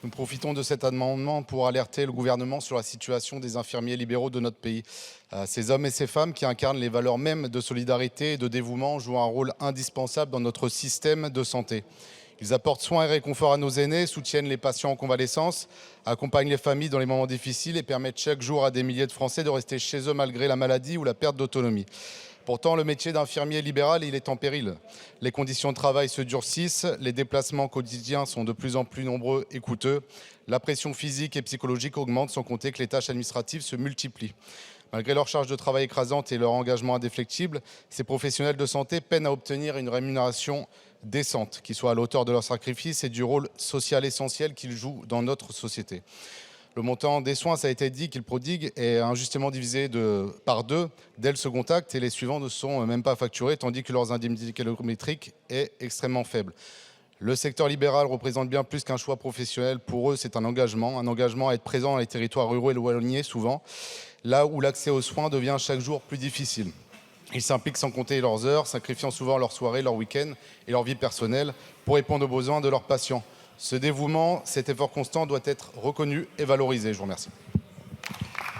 Nous profitons de cet amendement pour alerter le gouvernement sur la situation des infirmiers libéraux de notre pays. Ces hommes et ces femmes qui incarnent les valeurs mêmes de solidarité et de dévouement jouent un rôle indispensable dans notre système de santé. Ils apportent soins et réconfort à nos aînés, soutiennent les patients en convalescence, accompagnent les familles dans les moments difficiles et permettent chaque jour à des milliers de Français de rester chez eux malgré la maladie ou la perte d'autonomie. Pourtant, le métier d'infirmier libéral, il est en péril. Les conditions de travail se durcissent, les déplacements quotidiens sont de plus en plus nombreux et coûteux. La pression physique et psychologique augmente, sans compter que les tâches administratives se multiplient. Malgré leur charge de travail écrasante et leur engagement indéfectible, ces professionnels de santé peinent à obtenir une rémunération décente, qui soit à la hauteur de leur sacrifice et du rôle social essentiel qu'ils jouent dans notre société. Le montant des soins, ça a été dit, qu'ils prodiguent est injustement divisé par deux dès le second acte et les suivants ne sont même pas facturés, tandis que leurs indemnités kilométriques est extrêmement faible. Le secteur libéral représente bien plus qu'un choix professionnel. Pour eux, c'est un engagement à être présent dans les territoires ruraux et éloignés souvent, là où l'accès aux soins devient chaque jour plus difficile. Ils s'impliquent sans compter leurs heures, sacrifiant souvent leurs soirées, leurs week-ends et leur vie personnelle pour répondre aux besoins de leurs patients. Ce dévouement, cet effort constant doit être reconnu et valorisé. Je vous remercie.